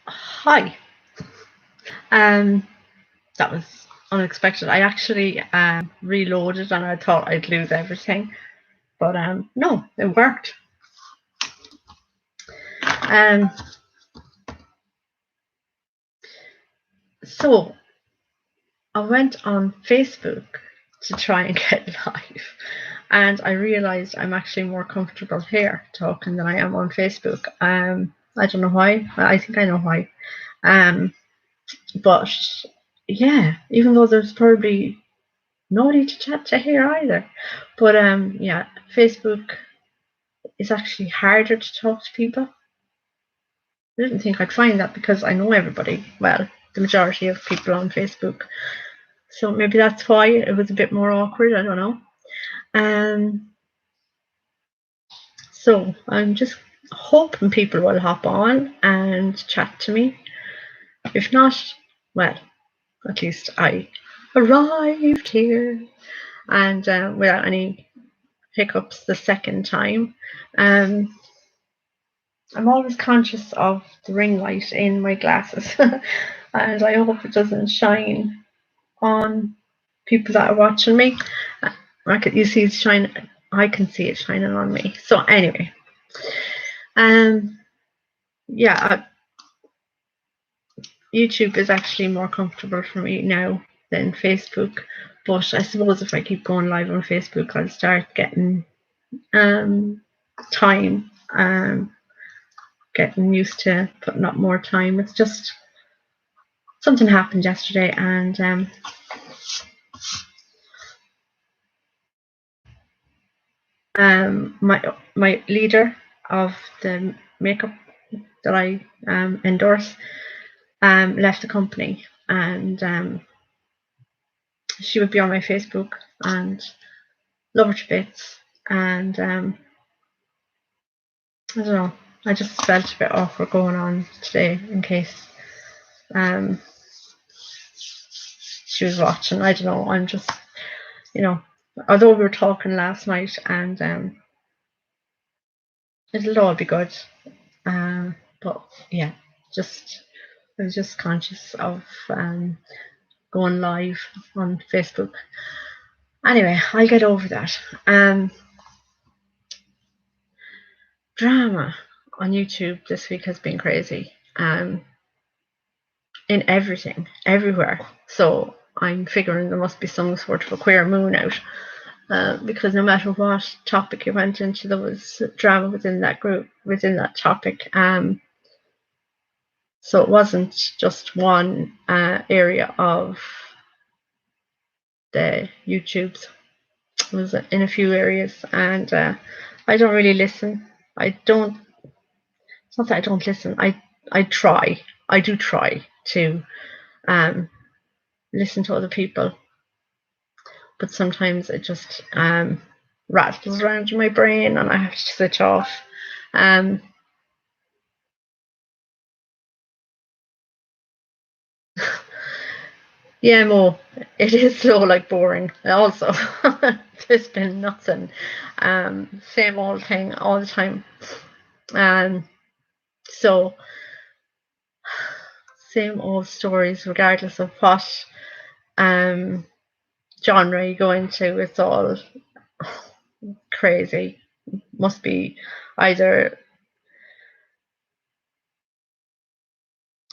Hi. That was unexpected. I actually reloaded and I thought I'd lose everything, but no, it worked. Um, so I went on Facebook to try and get live, and I realized I'm actually more comfortable here talking than I am on Facebook. I don't know why. I think I know why. But yeah, even though there's probably nobody to chat to here either. But yeah, Facebook is actually harder to talk to people. I didn't think I'd find that because I know everybody. Well, the majority of people on Facebook. So maybe that's why it was a bit more awkward. I don't know. So I'm just hoping people will hop on and chat to me. If not, well, at least I arrived here and without any hiccups the second time. I'm always conscious of the ring light in my glasses, and I hope it doesn't shine on people that are watching me. You see it shine. I can see it shining on me. So anyway, yeah, YouTube is actually more comfortable for me now than Facebook. But I suppose if I keep going live on Facebook, I'll start getting time, getting used to putting up more time. It's just something happened yesterday, and my leader of the makeup that I endorse left the company, and she would be on my Facebook and love her to bits, and I don't know, I just felt a bit awkward going on today in case she was watching. I don't know, I'm just, although we were talking last night, and it'll all be good, but yeah, I was just conscious of going live on Facebook. Anyway, I'll get over that. Drama on YouTube this week has been crazy. In everything, everywhere. So I'm figuring there must be some sort of a queer moon out. Because no matter what topic you went into, there was drama within that group, within that topic. So it wasn't just one area of the YouTubes. It was in a few areas, and I don't really listen. It's not that I don't listen. I try. I do try to listen to other people, but sometimes it just rattles around in my brain, and I have to switch off. Yeah, Mo, it is so like boring. Also, there's been nothing. Same old thing all the time. So same old stories, regardless of what genre you go into. It's all crazy. Must be either,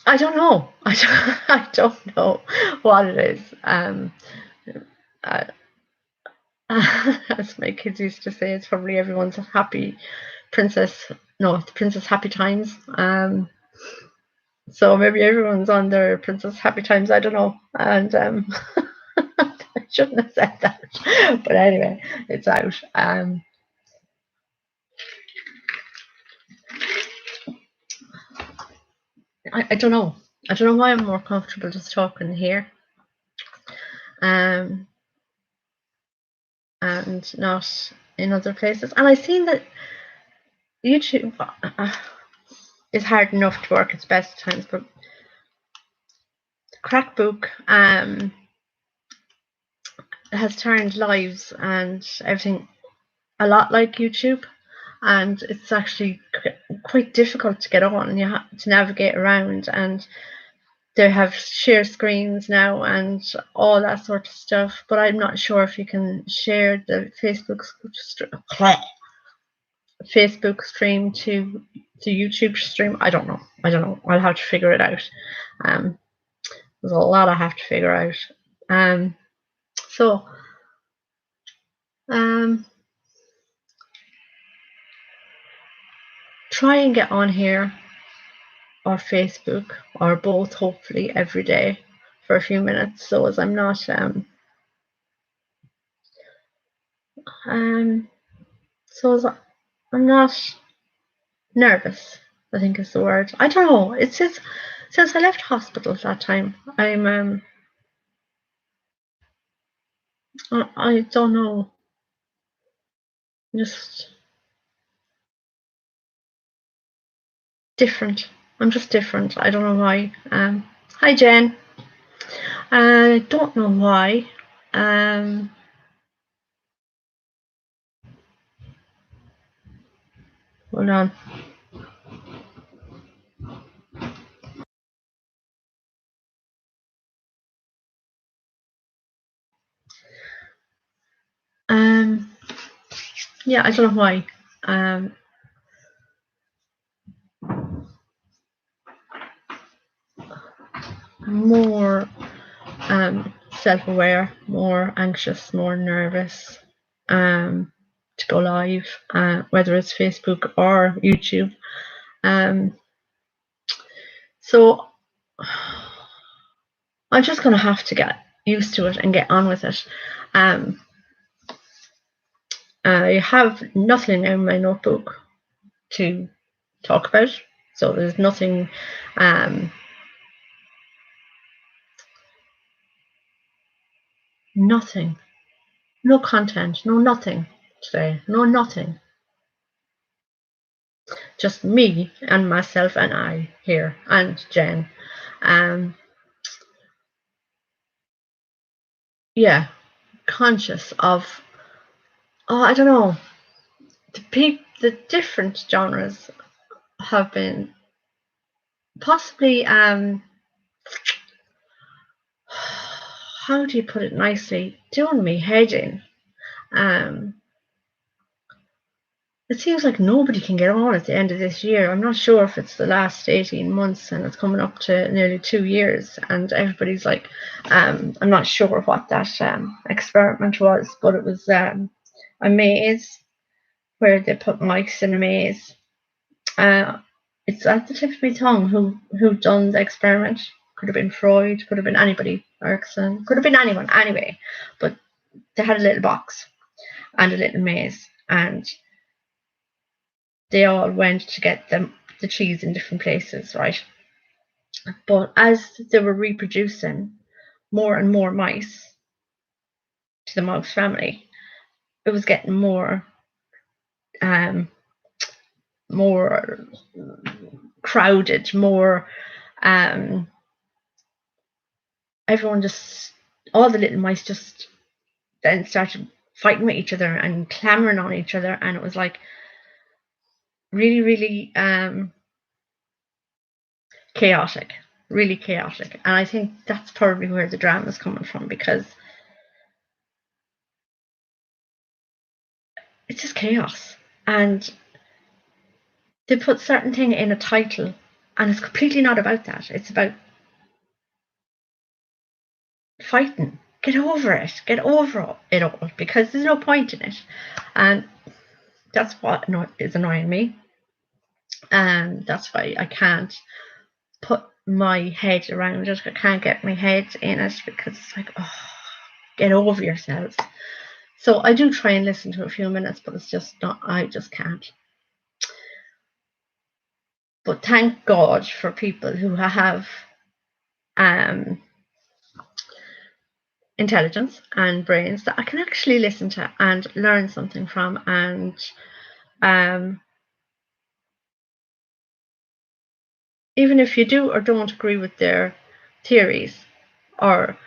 I don't know. I don't know what it is. Uh, as my kids used to say, it's probably everyone's happy princess. No, the princess happy times. So maybe everyone's on their princess happy times. I don't know. And I shouldn't have said that, but anyway, it's out. I don't know. I don't know why I'm more comfortable just talking here, and not in other places. And I've seen that YouTube is hard enough to work its best times, but Crackbook has turned lives and everything a lot like YouTube, and it's actually quite difficult to get on. You have to navigate around, and they have share screens now and all that sort of stuff. But I'm not sure if you can share the Facebook stream to YouTube stream. I don't know. I'll have to figure it out. There's a lot I have to figure out. So try and get on here or Facebook or both, hopefully every day for a few minutes, so as I'm not I'm not nervous, I think is the word. I don't know. It says since I left hospital that time, I'm I don't know. Just different. I'm just different. I don't know why. Hi Jen. I don't know why. Hold on. Yeah, I don't know why. More self-aware, more anxious, more nervous to go live, whether it's Facebook or YouTube. So I'm just going to have to get used to it and get on with it. I have nothing in my notebook to talk about, so there's nothing nothing, no content, no nothing today, no nothing. Just me and myself and I here, and Jen. Yeah, conscious of, I don't know, the different genres have been possibly, how do you put it nicely, doing me head in. It seems like nobody can get on at the end of this year. I'm not sure if it's the last 18 months and it's coming up to nearly 2 years, and everybody's like, I'm not sure what that experiment was, but it was a maze where they put mice in a maze. It's at the tip of my tongue who done the experiment. Could have been Freud, could have been anybody, Erikson, could have been anyone, anyway. But they had a little box and a little maze, and they all went to get the cheese in different places, right? But as they were reproducing more and more mice to the mouse family, it was getting more crowded, more everyone just, all the little mice just then started fighting with each other and clamoring on each other, and it was like really, really chaotic, really chaotic. And I think that's probably where the drama is coming from, because it's just chaos, and they put certain thing in a title and it's completely not about that. It's about fighting. Get over it. Get over it all, because there's no point in it. And that's what is annoying me. And that's why I can't put my head around it. I can't get my head in it, because it's like, oh, get over yourselves. So I do try and listen to a few minutes, but it's just not, I just can't. But thank God for people who have intelligence and brains that I can actually listen to and learn something from, and even if you do or don't agree with their theories, or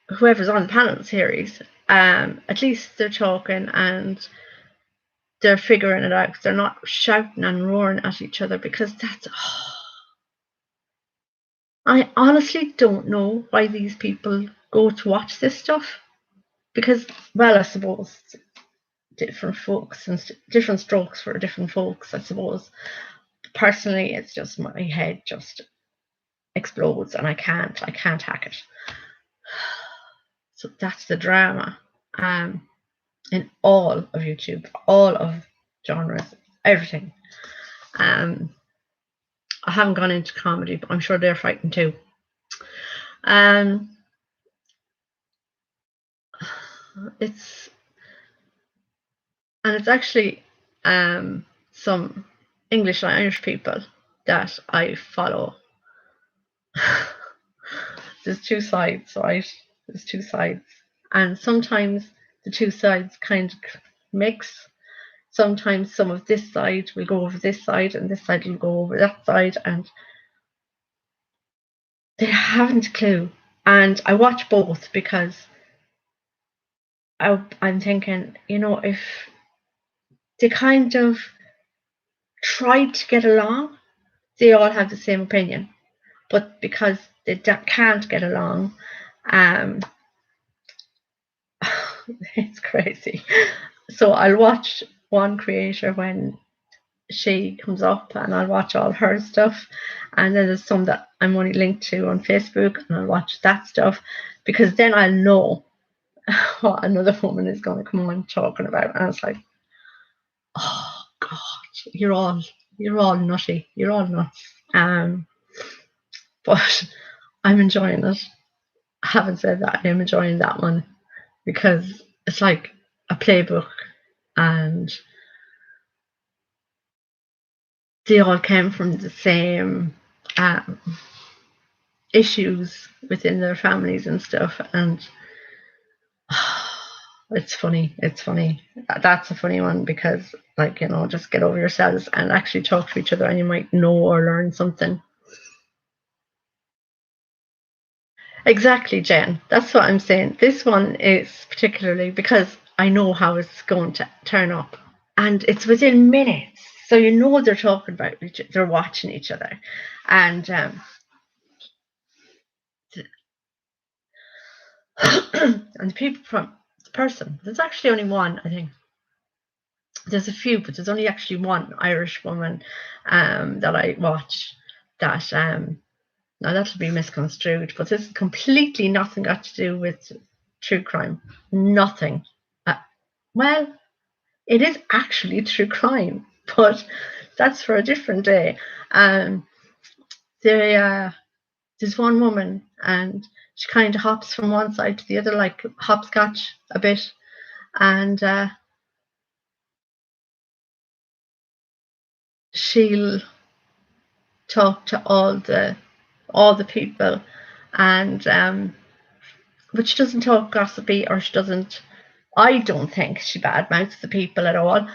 whoever's on the panel theories, at least they're talking and they're figuring it out, 'cause they're not shouting and roaring at each other, because that's I honestly don't know why these people go to watch this stuff, because, well, I suppose different folks and different strokes for different folks, I suppose. Personally, it's just my head just explodes and I can't hack it. So that's the drama in all of YouTube, all of genres, everything. I haven't gone into comedy, but I'm sure they're frightened too. It's actually some English and Irish people that I follow. There's two sides, right? There's two sides. And sometimes the two sides kind of mix. Sometimes some of this side will go over this side and this side will go over that side, and they haven't a clue. And I watch both because I'm thinking, you know, if they kind of tried to get along, they all have the same opinion. But because they can't get along, it's crazy. So I'll watch one creator when she comes up and I'll watch all her stuff, and then there's some that I'm only linked to on Facebook and I'll watch that stuff, because then I'll know what another woman is going to come on talking about, and it's like, oh God, you're all nutty, you're all nuts. But I'm enjoying it. Having said that, I am enjoying that one because it's like a playbook, and they all came from the same issues within their families and stuff, and it's funny. That's a funny one, because, like, you know, just get over yourselves and actually talk to each other, and you might know or learn something. Exactly, Jen. That's what I'm saying. This one is particularly because I know how it's going to turn up, and it's within minutes, so you know they're talking about each other, they're watching each other, and and the people from the person. There's actually only one, I think. There's a few, but there's only actually one Irish woman that I watch that now that'll be misconstrued, but this is completely nothing got to do with true crime. Nothing. Well, it is actually true crime, but that's for a different day. There's one woman, and she kind of hops from one side to the other, like hopscotch a bit, and she'll talk to all the people, and but she doesn't talk gossipy, or she doesn't. I don't think she badmouths the people at all.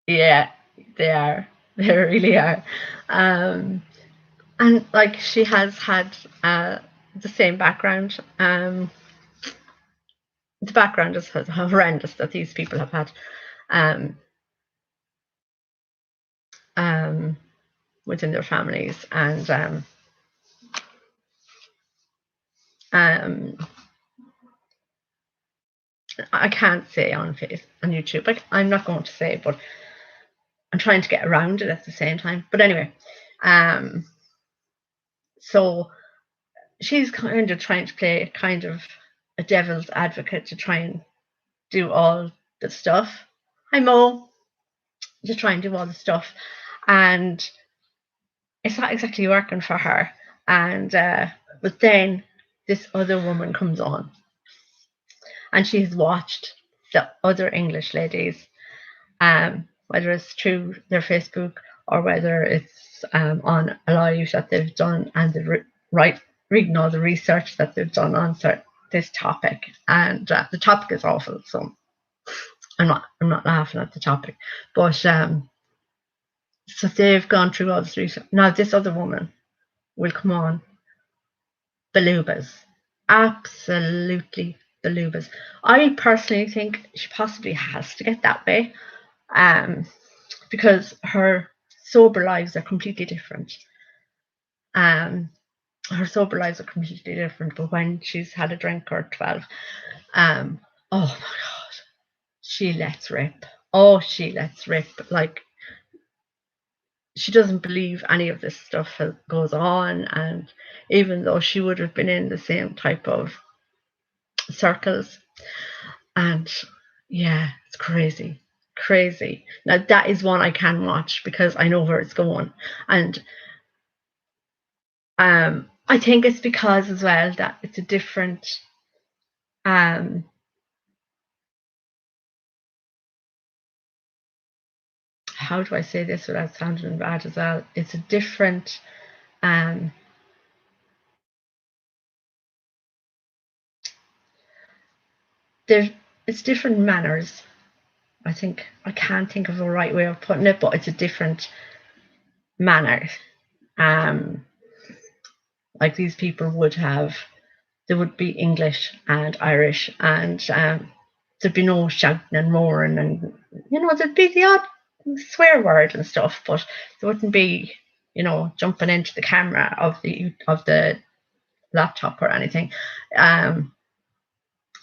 Yeah, they are. They really are. And like, she has had the same background. The background is horrendous that these people have had. Within their families, and I can't say on YouTube. Like, I'm not going to say, but I'm trying to get around it at the same time. But anyway, so she's kind of trying to play kind of a devil's advocate to try and do all the stuff. Hi, Mo. To try and do all the stuff, and it's not exactly working for her. And but then this other woman comes on, and she has watched the other English ladies, whether it's through their Facebook or whether it's on a live that they've done, and they've reading all the research that they've done on this topic. And the topic is awful, so I'm not laughing at the topic, but so they've gone through all this research. Now this other woman will come on, Belubas, absolutely Balubas. I personally think she possibly has to get that way, because her sober lives are completely different. Her sober lives are completely different, but when she's had a drink or 12, oh my God, she lets rip. Oh, she lets rip. Like, she doesn't believe any of this stuff goes on, and even though she would have been in the same type of circles, and yeah, it's crazy. Now that is one I can watch because I know where it's going, and I think it's because as well that it's a different how do I say this without sounding bad as well? It's a different it's different manners. I think I can't think of a right way of putting it, but it's a different manner. Like these people would have, they would be English and Irish, and there'd be no shouting and roaring, and there'd be the odd swear word and stuff, but there wouldn't be jumping into the camera of the laptop or anything.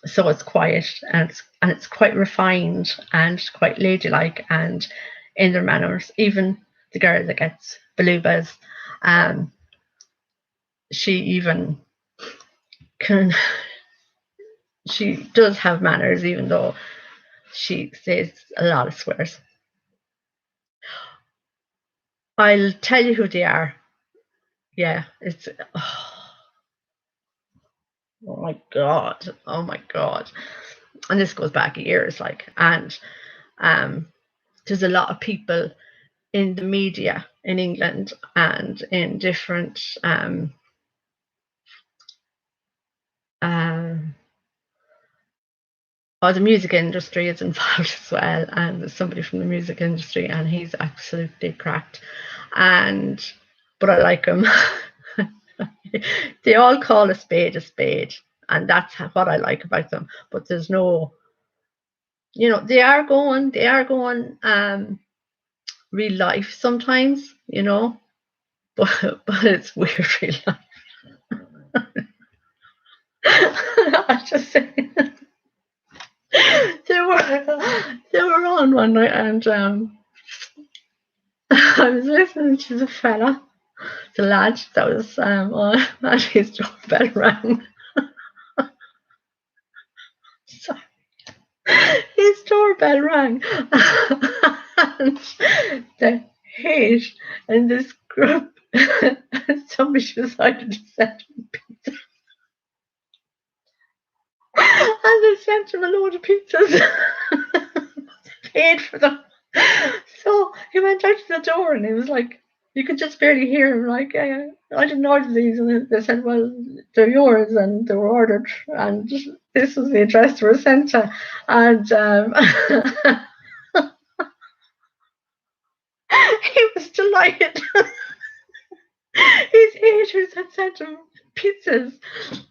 So it's quiet, and it's quite refined and quite ladylike and in their manners. Even the girl that gets Balubas, she even she does have manners, even though she says a lot of swears. I'll tell you who they are. Yeah, it's oh my God, and this goes back years, and there's a lot of people in the media in England and in different the music industry is involved as well, and there's somebody from the music industry, and he's absolutely cracked. But I like him. They all call a spade, and that's what I like about them. But there's no, they are going real life sometimes, but it's weird real life. I just say they were on one night, and I was listening to the fella, the lad that was on, and his doorbell rang. Sorry. His doorbell rang, and the hate in this group, somebody decided to send him pizza. And they sent him a load of pizzas. Paid for them. So he went out to the door, and he was like, you could just barely hear him, like, I didn't order these. And they said, well, they're yours, and they were ordered, and this was the address they were sent to. And he was delighted. His haters had sent him pizzas,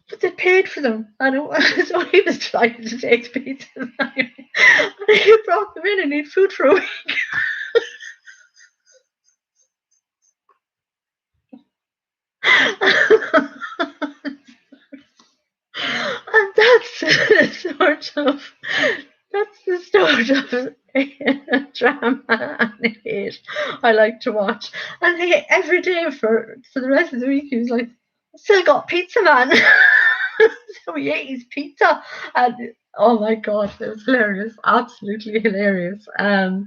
but they paid for them. So he was delighted to take the pizzas. And he brought them in and ate food for a week. And that's the sort of drama and hate I like to watch. And every day for the rest of the week, he was like, still got pizza, man. So he ate his pizza, and oh my God, it was hilarious, absolutely hilarious. Oh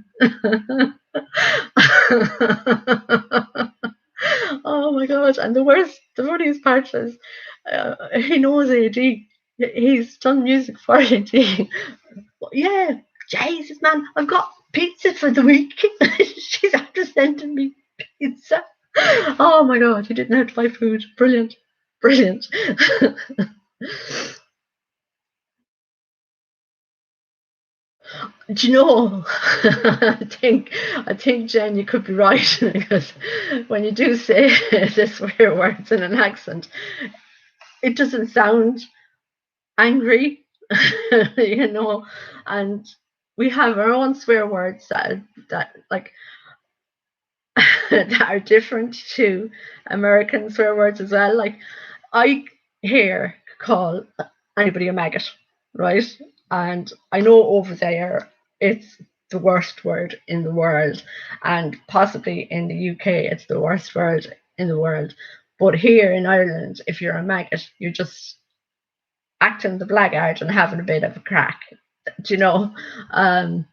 my God, and the funniest part is he knows AD. He's done music for AD. Yeah, Jesus, man, I've got pizza for the week. She's after sending me pizza. Oh my God, he didn't have to buy food. Brilliant. Do you know? I think Jen, you could be right, because when you do say the swear words in an accent, it doesn't sound angry, you know, and we have our own swear words that like that are different to American swear words as well. Like I here call anybody a maggot, right? And I know over there it's the worst word in the world, and possibly in the UK it's the worst word in the world. But here in Ireland, if you're a maggot, you're just acting the blackguard and having a bit of a crack, do you know? Um,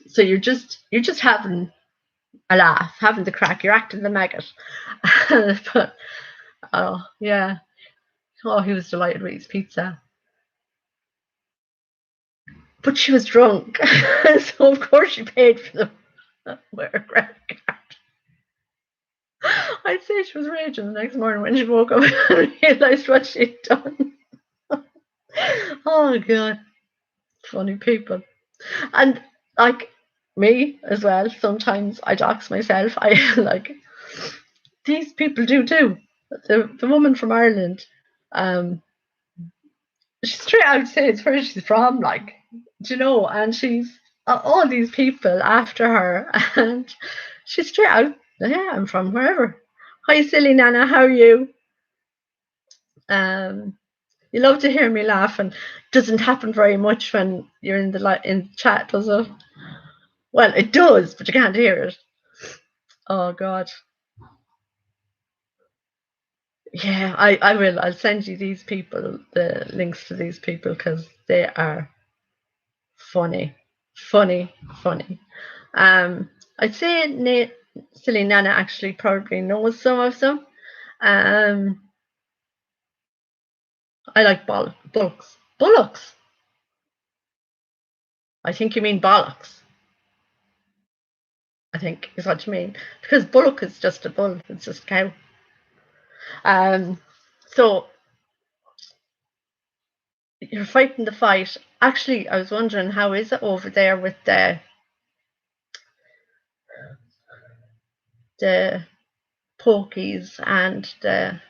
so you're just having a laugh, having the crack. You're acting the maggot. But oh yeah, oh he was delighted with his pizza. But she was drunk, so of course she paid for them with her credit card. I'd say she was raging the next morning when she woke up and realised what she'd done. Oh god, funny people. And like me as well, sometimes I dox myself. I like these people do too. The woman from Ireland, um, she's straight out says where she's from, like, do you know, and she's all these people after her, and she's straight out, yeah, I'm from wherever. Hi, silly Nana, how are you? Um, you love to hear me laugh, and doesn't happen very much when you're in the chat, does it? Well, it does, but you can't hear it. Oh God. Yeah, I will. I'll send you these people, the links to these people, because they are funny, funny, funny. I'd say silly Nana actually probably knows some of them. Um, I like bullocks. Bullocks. I think you mean bollocks. I think is what you mean, because bullock is just a bull. It's just a cow. Um, so you're fighting the fight. Actually, I was wondering how is it over there with the pokies and the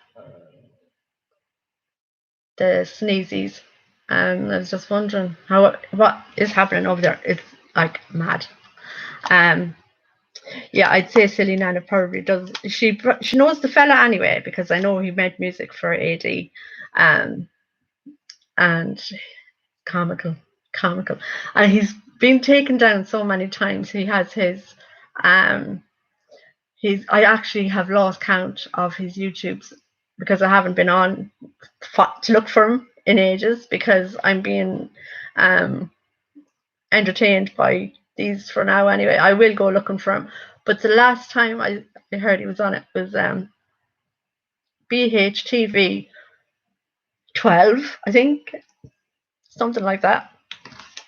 sneezies. I was just wondering what is happening over there. It's like mad. Um, yeah, I'd say Silly Nana probably does. She knows the fella anyway because I know he made music for AD, and comical, comical, and he's been taken down so many times. He has his I actually have lost count of his YouTubes because I haven't been on to look for him in ages because I'm being entertained by these for now anyway. I will go looking for him. But the last time I heard he was on it was BHTV 12, I think. Something like that.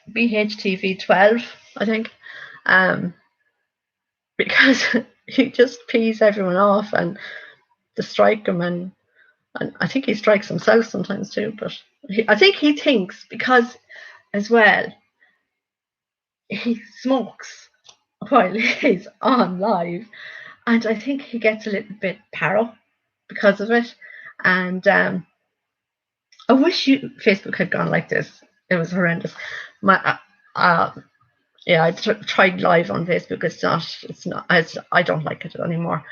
BHTV 12, I think. Because he just pees everyone off and to strike him, and I think he strikes himself sometimes too. But I think he thinks because as well he smokes while he's on live, and I think he gets a little bit paro because of it. And I wish Facebook had gone like this. It was horrendous. Yeah, I tried live on Facebook. It's not. I don't like it anymore.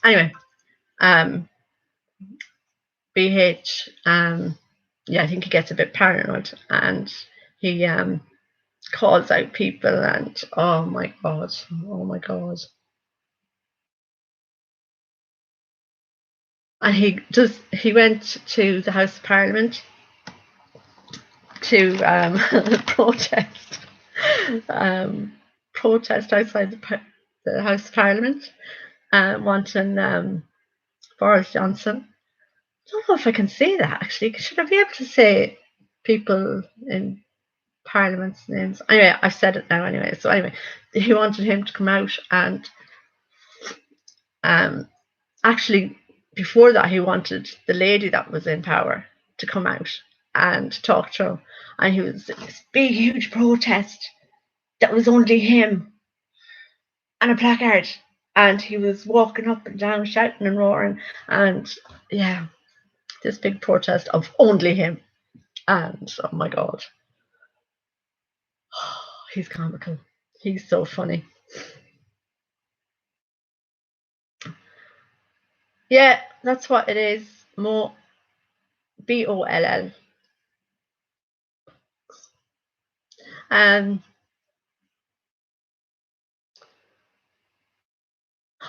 Anyway, BH, yeah, I think he gets a bit paranoid and he calls out people, and oh my god, oh my god. And he went to the House of Parliament to protest protest outside the House of Parliament, wanting Boris Johnson. I don't know if I can say that actually. Should I be able to say people in Parliament's names? Anyway, I've said it now anyway. So anyway, he wanted him to come out, and actually before that he wanted the lady that was in power to come out and talk to him. And he was this big huge protest that was only him and a placard, and he was walking up and down shouting and roaring, and yeah, this big protest of only him. And oh my god, he's comical. He's so funny. Yeah, that's what it is. Mo, Boll.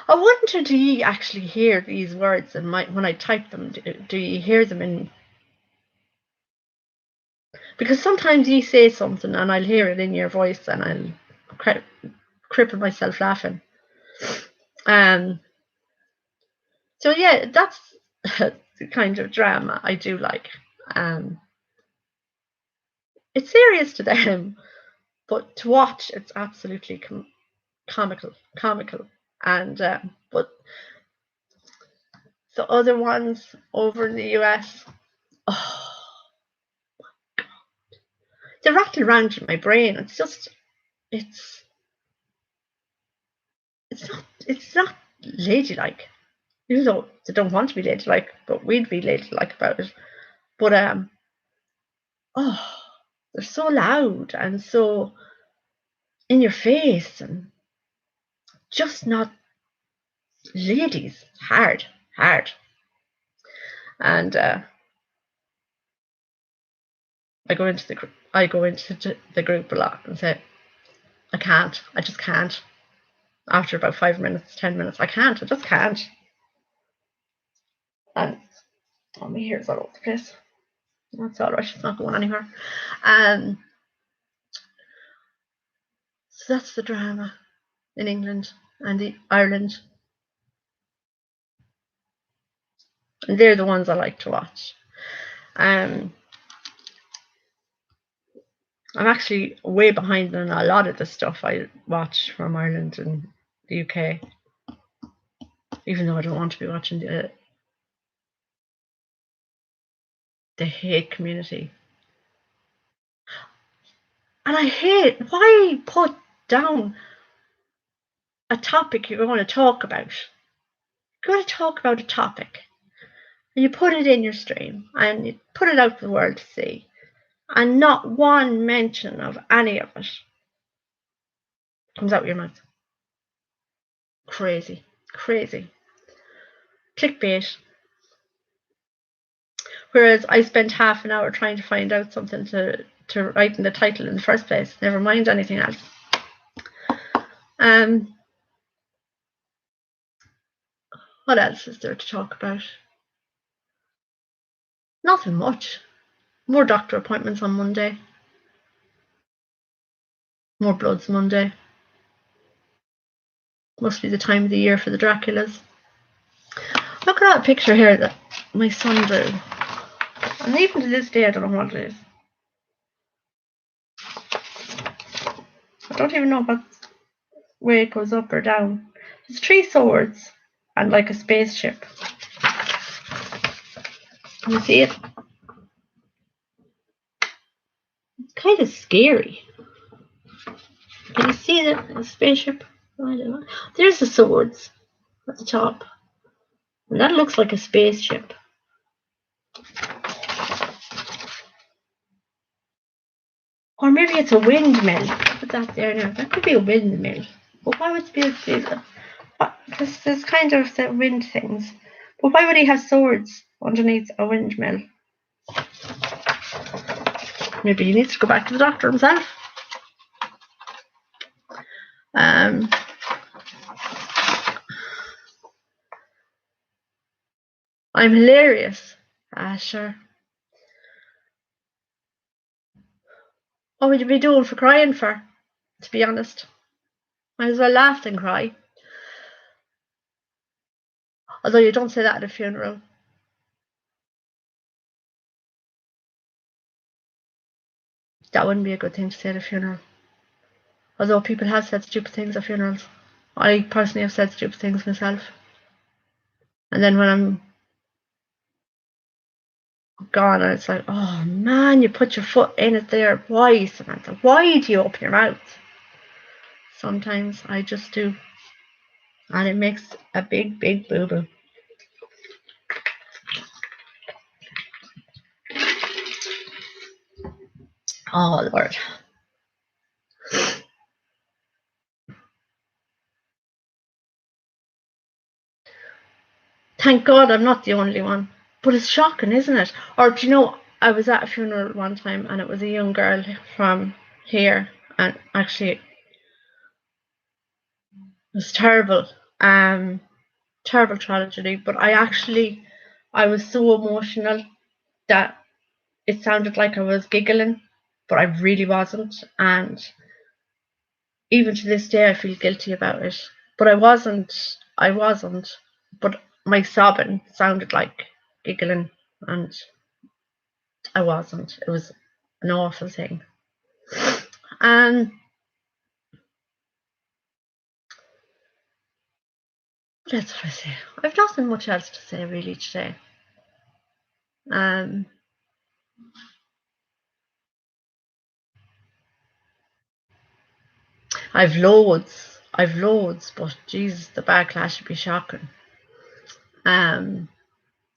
I wonder, do you actually hear these words in when I type them? Do you hear them in? Because sometimes you say something and I'll hear it in your voice and I'll cripple myself laughing. So yeah, that's the kind of drama I do like. It's serious to them, but to watch, it's absolutely comical. And but the other ones over in the US, oh, they rattle around in my brain. It's not ladylike. Even though they don't want to be ladylike, but we'd be ladylike about it. But oh, they're so loud and so in your face and just not ladies. Hard. And I go into the group a lot and say, I just can't. After about 5 minutes, 10 minutes, I just can't. And my hair's all over the place. That's all right. It's not going anywhere. So that's the drama in England and Ireland. And they're the ones I like to watch. I'm actually way behind on a lot of the stuff I watch from Ireland and the UK, even though I don't want to be watching the hate community. And I hate, why put down a topic you're going to talk about? You're going to talk about a topic and you put it in your stream and you put it out for the world to see, and not one mention of any of it comes out of your mouth. Crazy. Clickbait. Whereas I spent half an hour trying to find out something to write in the title in the first place, never mind anything else. What else is there to talk about? Nothing much. More doctor appointments on Monday. More bloods Monday. Must be the time of the year for the Draculas. Look at that picture here that my son drew. And even to this day, I don't know what it is. I don't even know what way it goes up or down. There's 3 swords and like a spaceship. Can you see it? It's kind of scary. Can you see the spaceship? I don't know. There's the swords at the top. And that looks like a spaceship. Or maybe it's a windmill. Put that there now. That could be a windmill. But why would it be a because there's kind of the wind things. But why would he have swords underneath a windmill? Maybe he needs to go back to the doctor himself. I'm hilarious. Sure. What would you be doing for crying for? To be honest, might as well laugh than cry. Although you don't say that at a funeral. That wouldn't be a good thing to say at a funeral. Although people have said stupid things at funerals. I personally have said stupid things myself. And then when I'm gone, and it's like, oh man, you put your foot in it there. Why, Samantha? Why do you open your mouth? Sometimes I just do. And it makes a big boo-boo. Oh, Lord. Thank God I'm not the only one. But it's shocking, isn't it? Or do you know, I was at a funeral one time and it was a young girl from here, and actually it was terrible. Terrible tragedy. But I was so emotional that it sounded like I was giggling, but I really wasn't. And even to this day I feel guilty about it. But I wasn't. But my sobbing sounded like giggling, and I wasn't. It was an awful thing. And what else would I say? I've nothing much else to say really today. I've loads, but Jesus, the backlash would be shocking. And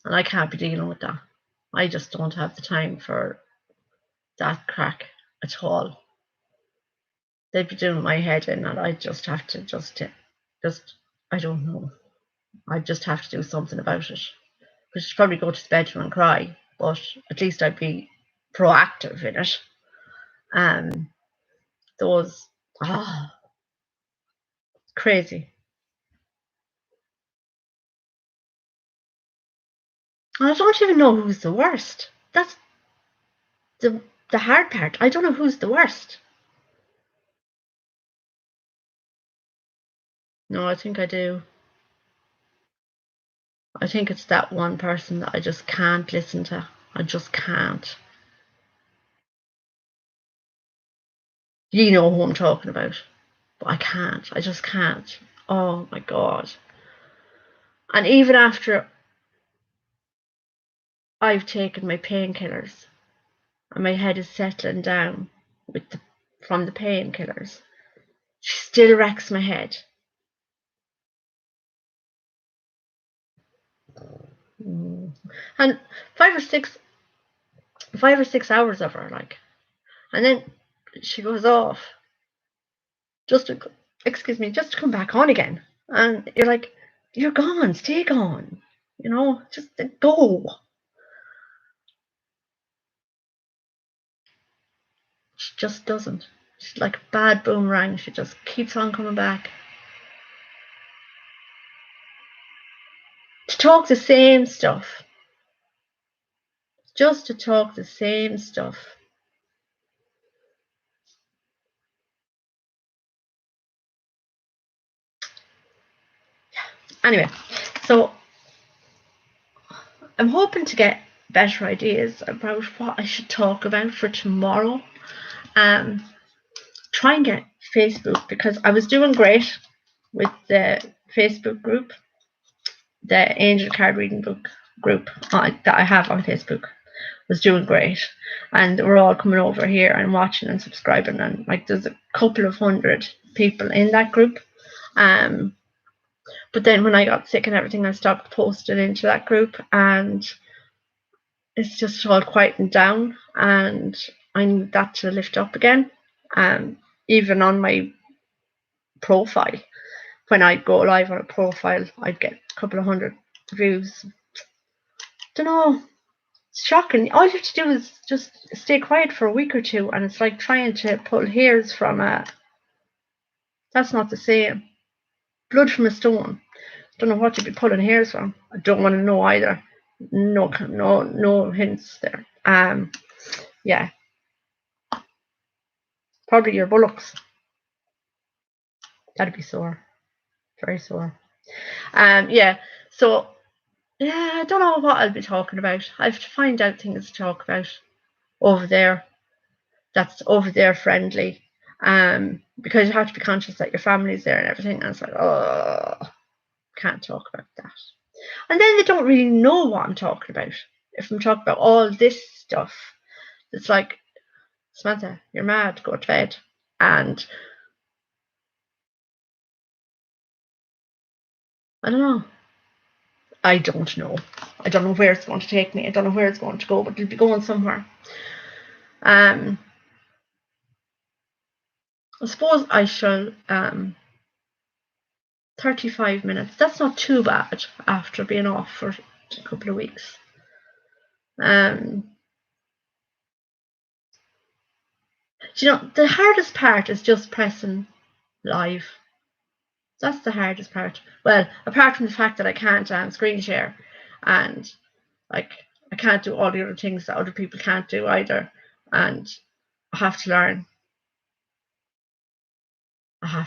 I can't be dealing with that. I just don't have the time for that crack at all. They'd be doing my head in, and I just have to just I don't know. I just have to do something about it. I should probably go to the bedroom and cry, but at least I'd be proactive in it. Those crazy. And I don't even know who's the worst. That's the hard part. I don't know who's the worst. No, I think I do. I think it's that one person that I just can't listen to. I just can't. You know who I'm talking about. But I can't. I just can't. Oh my God. And even after I've taken my painkillers and my head is settling down from the painkillers, she still wrecks my head. And 5 or 6 hours of her, like, and then she goes off just to come back on again. And you're like, you're gone, stay gone, just go. She just doesn't. She's like a bad boomerang. She just keeps on coming back to talk the same stuff. Just to talk the same stuff. Anyway, so I'm hoping to get better ideas about what I should talk about for tomorrow. Try and get Facebook, because I was doing great with the Facebook group, the angel card reading book group that I have on Facebook was doing great, and we're all coming over here and watching and subscribing, and like there's a couple of hundred people in that group. But then when I got sick and everything, I stopped posting into that group, and it's just all quieting down, and I need that to lift up again. Even on my profile, when I go live on a profile, I'd get a couple of hundred views. Don't know. It's shocking. All you have to do is just stay quiet for a week or two, and it's like trying to pull hairs from a. That's not the same. Blood from a stone. Don't know what you'd be pulling hairs from. I don't want to know either. No hints there. Yeah. Probably your bullocks. That'd be sore. Very sore. Yeah. So, yeah, I don't know what I'll be talking about. I have to find out things to talk about over there. That's over there friendly. Because you have to be conscious that your family's there and everything. And it's like, oh, can't talk about that. And then they don't really know what I'm talking about. If I'm talking about all this stuff, it's like, Samantha, you're mad, go to bed. And I don't know. I don't know. I don't know where it's going to take me. I don't know where it's going to go, but it'll be going somewhere. I suppose I shall 35 minutes. That's not too bad after being off for a couple of weeks. You know, the hardest part is just pressing live. That's the hardest part. Well, apart from the fact that I can't screen share, and like I can't do all the other things that other people can't do either, and I have to learn how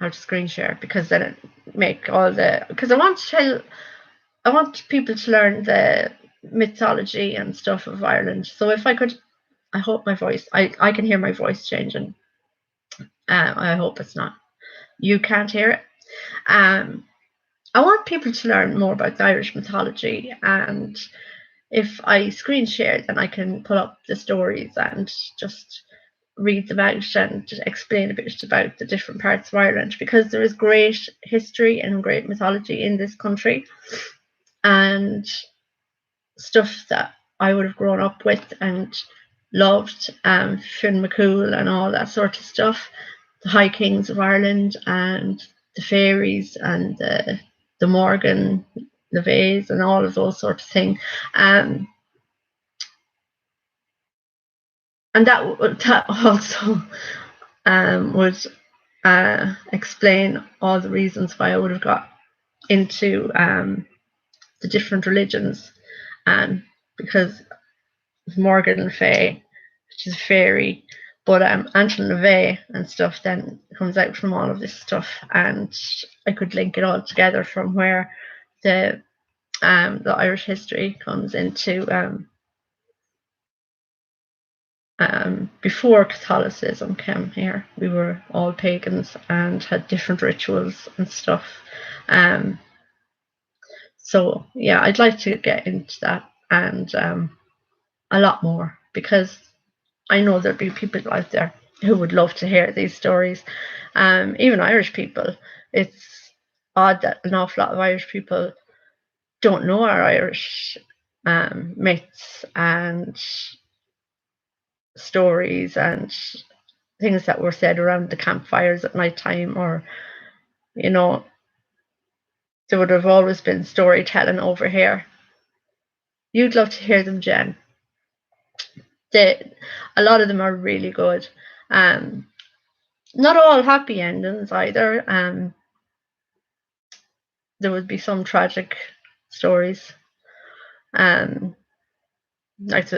to screen share, because then it make all the, because I want people to learn the mythology and stuff of Ireland. So if I could, I hope my voice, I can hear my voice changing. I hope it's not, you can't hear it. I want people to learn more about the Irish mythology, and if I screen share, then I can pull up the stories and just read them out and just explain a bit about the different parts of Ireland, because there is great history and great mythology in this country, and stuff that I would have grown up with and loved, Finn McCool and all that sort of stuff, the High Kings of Ireland and the fairies and the Morgan Le Fays and all of those sorts of things. And that also would explain all the reasons why I would have got into the different religions, because Morgan Le Fay, which is a fairy, but Anton LaVey and stuff then comes out from all of this stuff, and I could link it all together from where the Irish history comes into before Catholicism came here. We were all pagans and had different rituals and stuff. So yeah, I'd like to get into that and a lot more, because I know there'll be people out there who would love to hear these stories. Even Irish people. It's odd that an awful lot of Irish people don't know our Irish myths and stories and things that were said around the campfires at night time, or, you know, there would have always been storytelling over here. You'd love to hear them, Jen. A lot of them are really good. Not all happy endings either. There would be some tragic stories. Like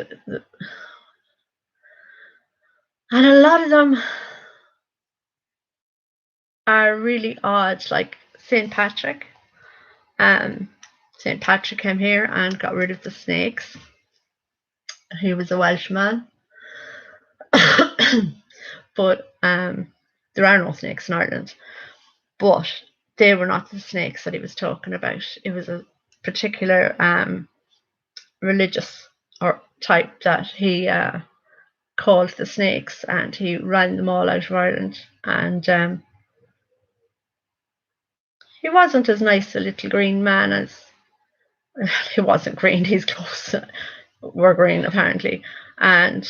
and a lot of them are really odd, like St. Patrick. St. Patrick came here and got rid of the snakes. He was a Welshman. But there are no snakes in Ireland. But they were not the snakes that he was talking about. It was a particular religious or type that he called the snakes, and he ran them all out of Ireland. And he wasn't as nice a little green man as he wasn't green. His clothes were green apparently, and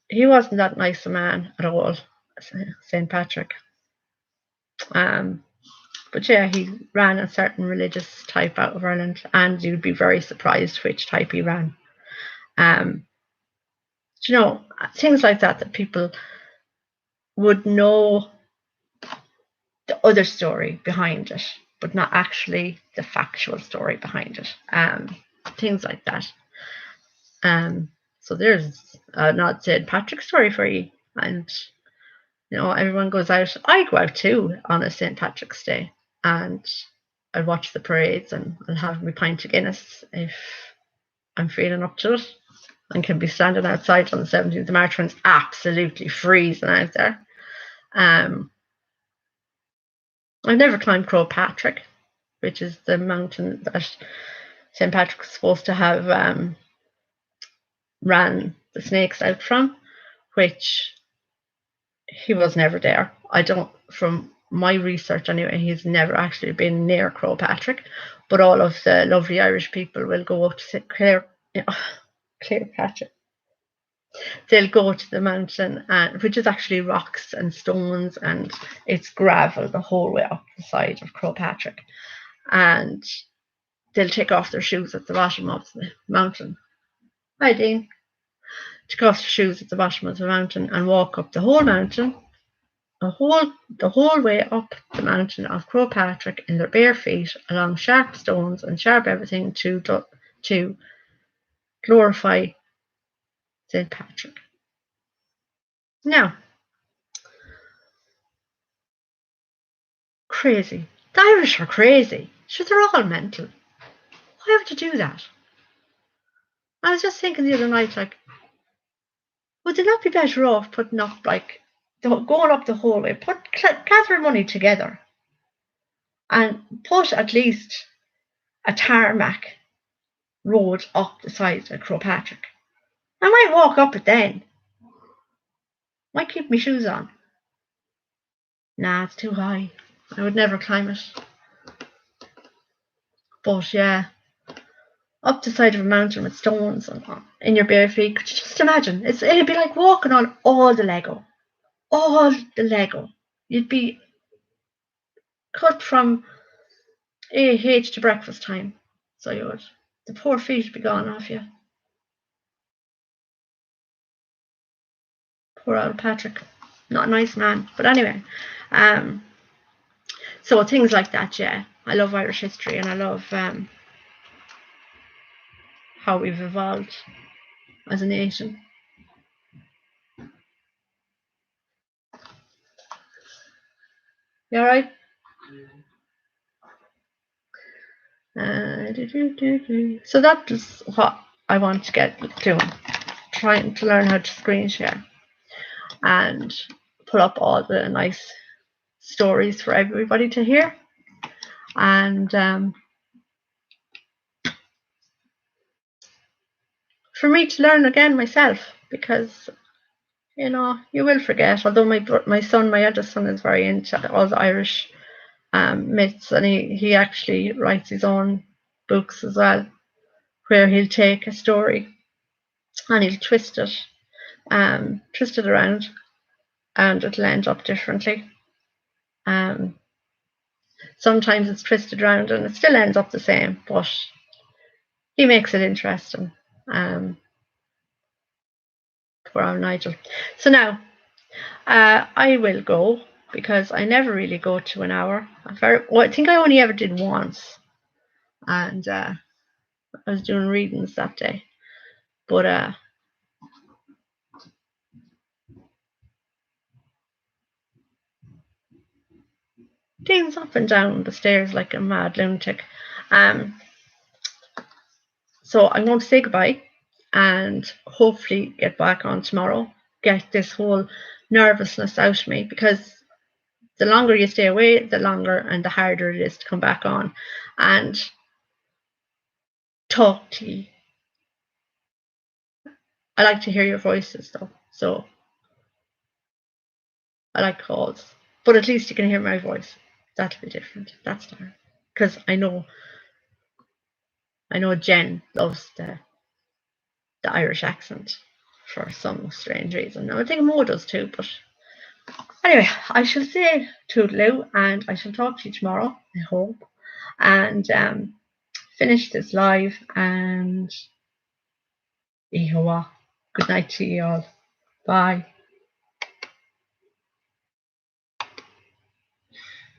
he wasn't that nice a man at all, St. Patrick. But yeah, he ran a certain religious type out of Ireland, and you'd be very surprised which type he ran. You know, things like that people would know the other story behind it, but not actually the factual story behind it. Things like that. So there's an odd St. Patrick story for you. And, you know, everyone goes out. I go out too on a St. Patrick's Day, and I'll watch the parades, and I'll have my pint of Guinness if I'm feeling up to it, and can be standing outside on the 17th of March when it's absolutely freezing out there. I've never climbed Croagh Patrick, which is the mountain that St. Patrick's supposed to have ran the snakes out from, which he was never there. I don't, from my research anyway, he's never actually been near Croagh Patrick, but all of the lovely Irish people will go up to Clare Patrick. they'll go to the mountain, which is actually rocks and stones, and it's gravel the whole way up the side of Croagh Patrick. And they'll take off their shoes at the bottom of the mountain. Hi, Dean. Take off their shoes at the bottom of the mountain and walk up the whole mountain, the whole way up the mountain of Croagh Patrick in their bare feet, along sharp stones and sharp everything to glorify St. Patrick. Now, crazy. The Irish are crazy. Sure, they're all mental. Why would you do that? I was just thinking the other night, like, would they not be better off putting up, like, going up the whole way, gather money together and put at least a tarmac road up the side of Croagh Patrick? I might walk up it then. Might keep my shoes on. Nah, it's too high. I would never climb it. But yeah, up the side of a mountain with stones in your bare feet. Could you just imagine? It'd be like walking on all the Lego. All the Lego. You'd be cut from AH to breakfast time. So you would. The poor feet would be gone off you. Poor old Patrick. Not a nice man. But anyway. So things like that, yeah. I love Irish history, and I love how we've evolved as a nation. You alright? So that's what I want to get doing. Trying to learn how to screen share and put up all the nice stories for everybody to hear. And for me to learn again myself, because you will forget. Although my son, my eldest son, is very into all the Irish myths, and he actually writes his own books as well, where he'll take a story and he'll twist it around, and it'll end up differently. Sometimes it's twisted around and it still ends up the same, but he makes it interesting. Poor old Nigel. So now I will go, because I never really go to an hour. I think I only ever did once, and I was doing readings that day. But Dean's up and down the stairs like a mad lunatic. So I'm going to say goodbye and hopefully get back on tomorrow, get this whole nervousness out of me, because the longer you stay away, the longer and the harder it is to come back on and talk to you. I like to hear your voices though, so I like calls, but at least you can hear my voice. That'll be different. That's different, because I know Jen loves the Irish accent for some strange reason. I think Mo does too, but anyway, I shall say toodaloo, and I shall talk to you tomorrow, I hope, and finish this live, and ihawa. Good night to you all. Bye.